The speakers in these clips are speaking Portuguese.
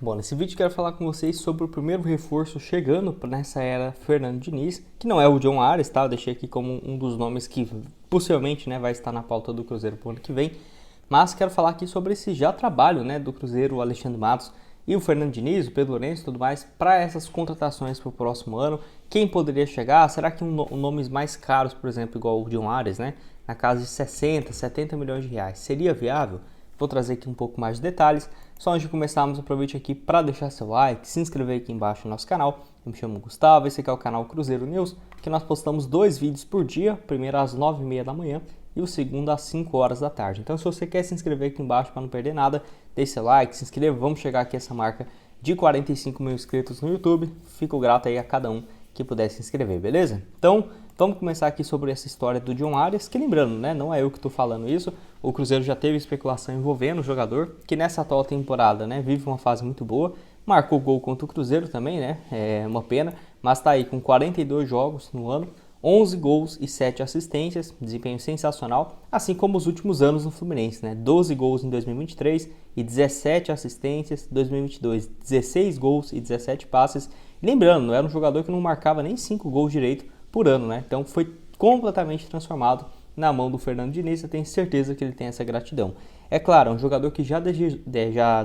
Bom, nesse vídeo quero falar com vocês sobre o primeiro reforço chegando nessa era Fernando Diniz, que não é o John Ares, tá? Eu deixei aqui como um dos nomes que possivelmente, vai estar na pauta do Cruzeiro pro ano que vem, mas quero falar aqui sobre esse já trabalho, do Cruzeiro, o Alexandre Matos e o Fernando Diniz, o Pedro Lourenço e tudo mais, para essas contratações para o próximo ano. Quem poderia chegar? Será que nomes mais caros, por exemplo, igual o John Ares, na casa de 60, 70 milhões de reais, seria viável? Vou trazer aqui um pouco mais de detalhes. Só antes de começarmos, aproveite aqui para deixar seu like, se inscrever aqui embaixo no nosso canal. Eu me chamo Gustavo, esse aqui é o canal Cruzeiro News, que nós postamos 2 vídeos por dia, o primeiro às 9h30 da manhã e o segundo às 5 horas da tarde. Então se você quer se inscrever aqui embaixo para não perder nada, deixe seu like, se inscreva, vamos chegar aqui a essa marca de 45 mil inscritos no YouTube. Fico grato aí a cada um que puder se inscrever, beleza? Então, vamos começar aqui sobre essa história do John Ares, que lembrando, não é eu que estou falando isso, o Cruzeiro já teve especulação envolvendo o jogador, que nessa atual temporada, vive uma fase muito boa, marcou gol contra o Cruzeiro também, é uma pena, mas está aí com 42 jogos no ano, 11 gols e 7 assistências, desempenho sensacional, assim como os últimos anos no Fluminense, 12 gols em 2023 e 17 assistências, 2022 16 gols e 17 passes. Lembrando, não era um jogador que não marcava nem 5 gols direito por ano, então foi completamente transformado na mão do Fernando Diniz. Eu tenho certeza que ele tem essa gratidão. É claro, é um jogador que já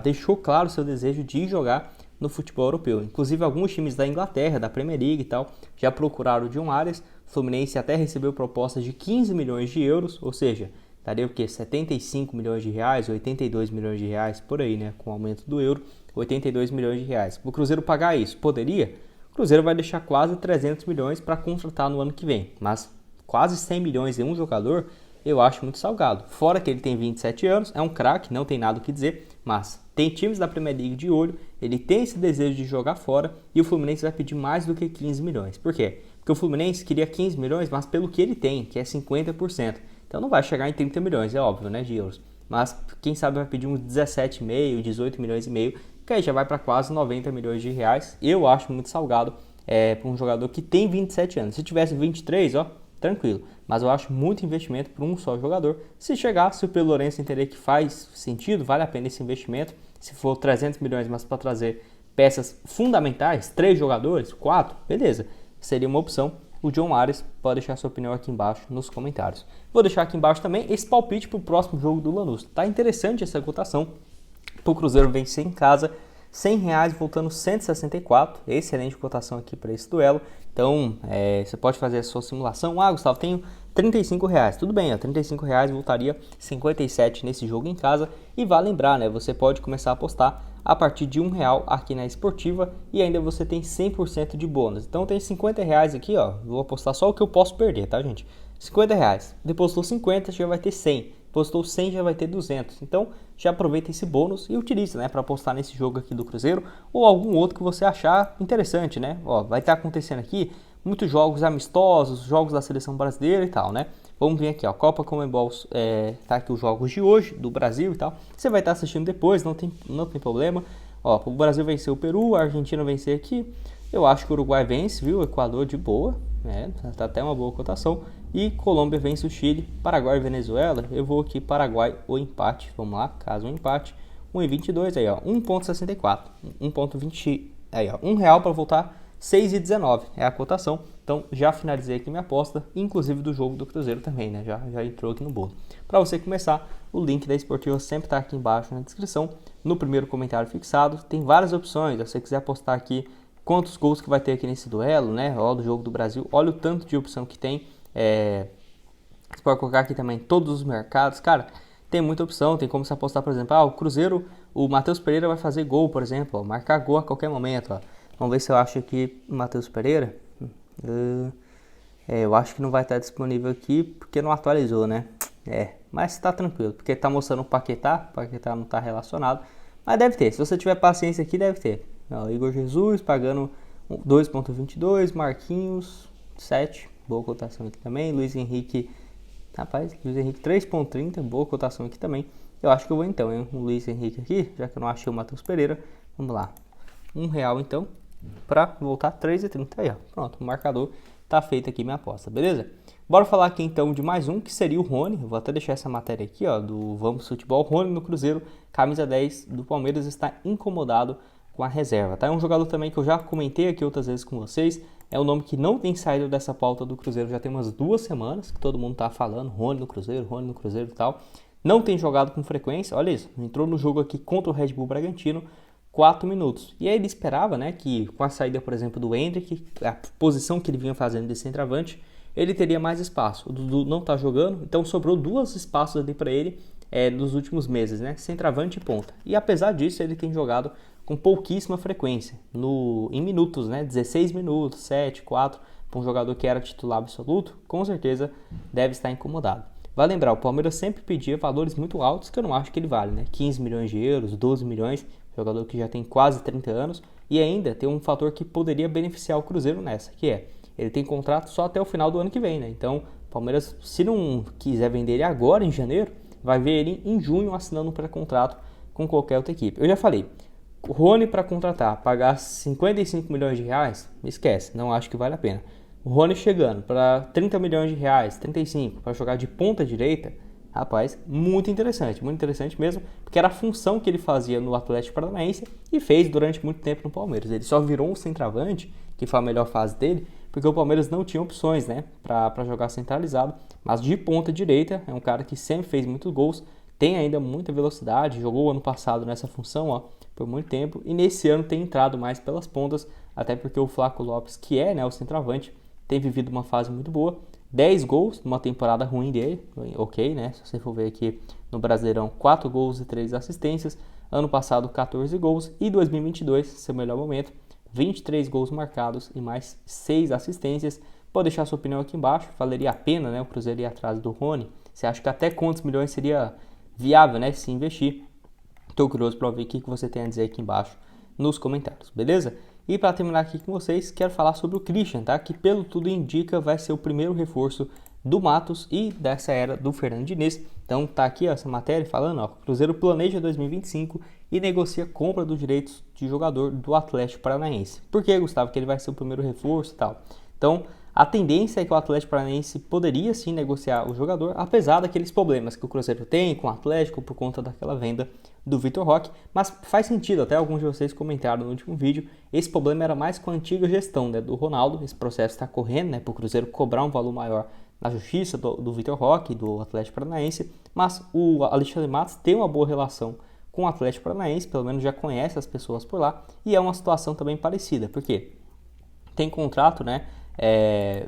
deixou claro o seu desejo de jogar no futebol europeu. Inclusive alguns times da Inglaterra, da Premier League e tal, já procuraram o John Ares. O Fluminense até recebeu propostas de 15 milhões de euros, ou seja, daria o quê? 75 milhões de reais, 82 milhões de reais, por aí, com o aumento do euro, 82 milhões de reais. O Cruzeiro pagar isso? Poderia? O Cruzeiro vai deixar quase 300 milhões para contratar no ano que vem, mas quase 100 milhões em um jogador, eu acho muito salgado. Fora que ele tem 27 anos, é um craque, não tem nada o que dizer, mas tem times da Premier League de olho, ele tem esse desejo de jogar fora e o Fluminense vai pedir mais do que 15 milhões. Por quê? Porque o Fluminense queria 15 milhões, mas pelo que ele tem, que é 50%. Então não vai chegar em 30 milhões, é óbvio, de euros. Mas quem sabe vai pedir uns 17,5, 18 milhões e meio, que aí já vai para quase 90 milhões de reais. Eu acho muito salgado para um jogador que tem 27 anos. Se tivesse 23, tranquilo. Mas eu acho muito investimento para um só jogador. Se chegar, se o Pedro Lourenço entender que faz sentido, vale a pena esse investimento. Se for 300 milhões, mas para trazer peças fundamentais, 3 jogadores, 4, beleza. Seria uma opção. O John Ares pode deixar sua opinião aqui embaixo nos comentários. Vou deixar aqui embaixo também esse palpite para o próximo jogo do Lanús. Tá interessante essa cotação. Para o Cruzeiro vencer em casa, R$100 voltando 164, excelente cotação aqui para esse duelo. Então você pode fazer a sua simulação. Gustavo, tenho R$35, tudo bem, R$35 voltaria 57 nesse jogo em casa. E vale lembrar, você pode começar a apostar a partir de R$1 aqui na Esportiva e ainda você tem 100% de bônus. Então tem R$50 aqui, vou apostar só o que eu posso perder, tá, gente? R$50, depositou 50, já vai ter 100. Postou 100, já vai ter 200. Então, já aproveita esse bônus e utilize, para apostar nesse jogo aqui do Cruzeiro ou algum outro que você achar interessante, vai estar acontecendo aqui muitos jogos amistosos, jogos da seleção brasileira e tal, Vamos ver aqui, Copa Conmebol, tá aqui os jogos de hoje, do Brasil e tal. Você vai estar assistindo depois, não tem problema. O Brasil venceu o Peru, a Argentina venceu aqui. Eu acho que o Uruguai vence, viu? O Equador de boa, tá até uma boa cotação. E Colômbia vence o Chile, Paraguai e Venezuela. Eu vou aqui Paraguai ou empate. Vamos lá, caso um empate. 1,22 aí, 1,64. 1,20 aí, R$1 para voltar 6,19 é a cotação. Então já finalizei aqui minha aposta, inclusive do jogo do Cruzeiro também, já entrou aqui no bolo. Para você começar, o link da Esportiva sempre está aqui embaixo na descrição, no primeiro comentário fixado. Tem várias opções, se você quiser apostar aqui quantos gols que vai ter aqui nesse duelo, do jogo do Brasil, olha o tanto de opção que tem. Você pode colocar aqui também todos os mercados, cara, tem muita opção, tem como você apostar, por exemplo, o Cruzeiro, o Matheus Pereira vai fazer gol, por exemplo, marcar gol a qualquer momento, Vamos ver se eu acho aqui o Matheus Pereira, eu acho que não vai estar disponível aqui porque não atualizou, mas tá tranquilo, porque tá mostrando o Paquetá não tá relacionado, mas deve ter, se você tiver paciência aqui, deve ter. Igor Jesus pagando 2,22, Marquinhos 7, boa cotação aqui também. Luiz Henrique 3,30, boa cotação aqui também. Eu acho que eu vou então, o Luiz Henrique aqui, já que eu não achei o Matheus Pereira. Vamos lá, R$1 então, para voltar 3,30 aí, pronto, o marcador tá feito aqui minha aposta, beleza? Bora falar aqui então de mais um, que seria o Rony. Eu vou até deixar essa matéria aqui, do Vamos Futebol. Rony no Cruzeiro, camisa 10 do Palmeiras, está incomodado com a reserva, tá? É um jogador também que eu já comentei aqui outras vezes com vocês, é um nome que não tem saído dessa pauta do Cruzeiro já tem umas 2 semanas, que todo mundo tá falando, Rony no Cruzeiro e tal. Não tem jogado com frequência, olha isso, entrou no jogo aqui contra o Red Bull Bragantino, 4 minutos. E aí ele esperava, né, que com a saída, por exemplo, do Endrick, a posição que ele vinha fazendo de centroavante, ele teria mais espaço. O Dudu não tá jogando, então sobrou 2 espaços ali para ele nos últimos meses, né, centroavante e ponta. E apesar disso, ele tem jogado com pouquíssima frequência, em minutos, né, 16 minutos, 7, 4, para um jogador que era titular absoluto, com certeza deve estar incomodado. Vai lembrar, o Palmeiras sempre pedia valores muito altos, que eu não acho que ele vale, né, 15 milhões de euros, 12 milhões, jogador que já tem quase 30 anos, e ainda tem um fator que poderia beneficiar o Cruzeiro nessa, que é, ele tem contrato só até o final do ano que vem, né, então o Palmeiras, se não quiser vender ele agora, em janeiro, vai ver ele em junho assinando um pré-contrato com qualquer outra equipe. Eu já falei, o Rony para contratar, pagar 55 milhões de reais, esquece, não acho que vale a pena. O Rony chegando para 30 milhões de reais, 35, para jogar de ponta direita, rapaz, muito interessante mesmo, porque era a função que ele fazia no Atlético Paranaense e fez durante muito tempo no Palmeiras. Ele só virou um centroavante, que foi a melhor fase dele, porque o Palmeiras não tinha opções, né, para jogar centralizado, mas de ponta direita é um cara que sempre fez muitos gols, tem ainda muita velocidade, jogou ano passado nessa função, ó, por muito tempo, e nesse ano tem entrado mais pelas pontas, até porque o Flaco Lopes, que é, né, o centroavante, tem vivido uma fase muito boa, 10 gols numa temporada ruim dele, ok, né, se você for ver aqui no Brasileirão, 4 gols e 3 assistências, ano passado 14 gols, e 2022, seu melhor momento, 23 gols marcados e mais 6 assistências. Pode deixar sua opinião aqui embaixo, valeria a pena, né, o Cruzeiro ir atrás do Rony? Você acha que até quantos milhões seria viável, né, se investir? Estou curioso para ver o que você tem a dizer aqui embaixo nos comentários, beleza? E para terminar aqui com vocês, quero falar sobre o Christian, tá? Que pelo tudo indica vai ser o primeiro reforço do Matos e dessa era do Fernando Diniz. Então tá aqui ó, essa matéria falando, ó, o Cruzeiro planeja 2025 e negocia compra dos direitos de jogador do Atlético Paranaense. Por que, Gustavo? Que ele vai ser o primeiro reforço e tal. Então, a tendência é que o Atlético Paranaense poderia sim negociar o jogador, apesar daqueles problemas que o Cruzeiro tem com o Atlético por conta daquela venda do Vitor Roque, mas faz sentido, até alguns de vocês comentaram no último vídeo, esse problema era mais com a antiga gestão, né, do Ronaldo, esse processo está correndo, né, para o Cruzeiro cobrar um valor maior na justiça do Vitor Roque, do Atlético Paranaense, mas o Alexandre Matos tem uma boa relação com o Atlético Paranaense, pelo menos já conhece as pessoas por lá, e é uma situação também parecida, porque tem contrato, né,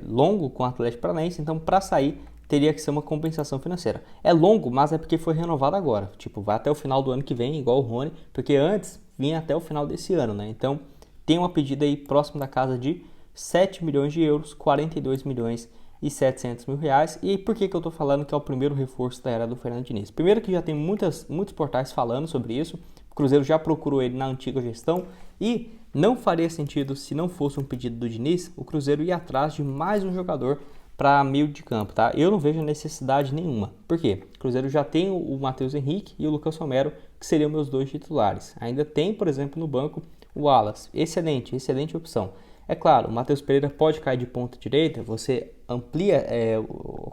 longo com o Atlético Paranaense, então para sair teria que ser uma compensação financeira. É longo, mas é porque foi renovado agora, tipo, vai até o final do ano que vem, igual o Rony, porque antes vinha até o final desse ano, né, então tem uma pedida aí próximo da casa de 7 milhões de euros, 42 milhões e 700 mil reais. E por que eu estou falando que é o primeiro reforço da era do Fernando Diniz? Primeiro que já tem muitos portais falando sobre isso, o Cruzeiro já procurou ele na antiga gestão e não faria sentido, se não fosse um pedido do Diniz, o Cruzeiro ir atrás de mais um jogador para meio de campo, tá? Eu não vejo necessidade nenhuma. Por quê? O Cruzeiro já tem o Matheus Henrique e o Lucas Romero, que seriam meus 2 titulares. Ainda tem, por exemplo, no banco o Wallace. Excelente opção. É claro, o Matheus Pereira pode cair de ponta direita, você amplia,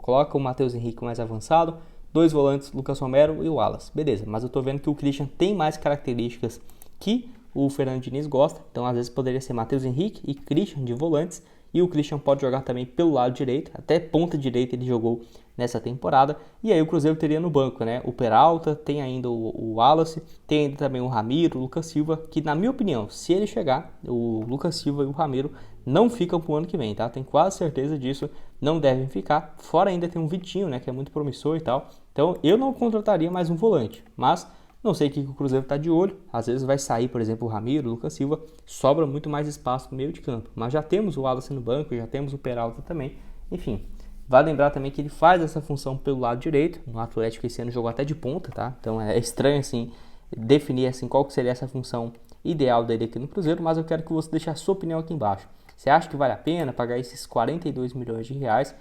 coloca o Matheus Henrique mais avançado, 2 volantes, Lucas Romero e o Wallace. Beleza, mas eu tô vendo que o Christian tem mais características que o Fernando Diniz gosta, então às vezes poderia ser Matheus Henrique e Christian de volantes, e o Christian pode jogar também pelo lado direito, até ponta direita ele jogou nessa temporada, e aí o Cruzeiro teria no banco, né, o Peralta, tem ainda o Wallace, tem ainda também o Ramiro, o Lucas Silva, que na minha opinião, se ele chegar, o Lucas Silva e o Ramiro não ficam pro ano que vem, tá, tenho quase certeza disso, não devem ficar, fora ainda tem um Vitinho, né, que é muito promissor e tal, então eu não contrataria mais um volante, mas não sei o que o Cruzeiro está de olho, às vezes vai sair, por exemplo, o Ramiro, o Lucas Silva, sobra muito mais espaço no meio de campo. Mas já temos o Wallace no banco, já temos o Peralta também, enfim. Vale lembrar também que ele faz essa função pelo lado direito, no Atlético esse ano jogou até de ponta, tá? Então é estranho assim, definir assim, qual que seria essa função ideal dele aqui no Cruzeiro, mas eu quero que você deixe a sua opinião aqui embaixo. Você acha que vale a pena pagar esses 42 milhões de reais?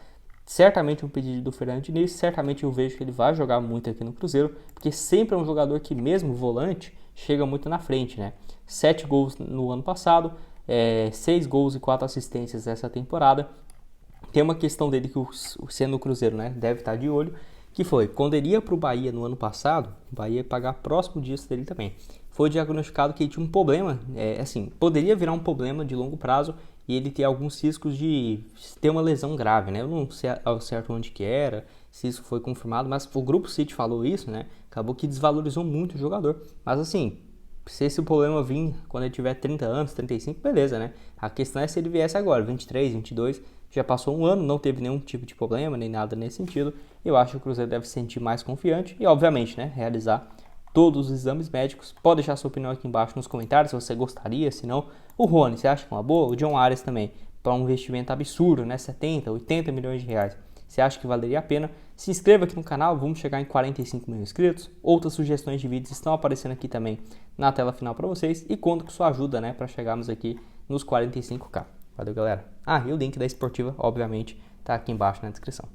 Certamente um pedido do Fernando Diniz, certamente eu vejo que ele vai jogar muito aqui no Cruzeiro, porque sempre é um jogador que mesmo volante, chega muito na frente, né? 7 gols no ano passado, 6 gols e 4 assistências essa temporada. Tem uma questão dele que sendo o Cruzeiro, né, deve estar de olho, que foi, quando ele ia para o Bahia no ano passado, o Bahia ia pagar próximo disso dele também. foi diagnosticado que ele tinha um problema, assim, poderia virar um problema de longo prazo e ele ter alguns riscos de ter uma lesão grave, né? Eu não sei ao certo onde que era, se isso foi confirmado, mas o Grupo City falou isso, né? Acabou que desvalorizou muito o jogador. Mas assim, se esse problema vir quando ele tiver 30 anos, 35, beleza, né? A questão é se ele viesse agora, 23, 22, já passou um ano, não teve nenhum tipo de problema, nem nada nesse sentido. Eu acho que o Cruzeiro deve se sentir mais confiante e, obviamente, né, realizar todos os exames médicos. Pode deixar sua opinião aqui embaixo nos comentários, se você gostaria, se não. O Rony, você acha que é uma boa? O John Arias também, para um investimento absurdo, né? 70, 80 milhões de reais. Você acha que valeria a pena? Se inscreva aqui no canal, vamos chegar em 45 mil inscritos. Outras sugestões de vídeos estão aparecendo aqui também na tela final para vocês. E conto com sua ajuda, né, para chegarmos aqui nos 45k. Valeu, galera. E o link da esportiva, obviamente, tá aqui embaixo na descrição.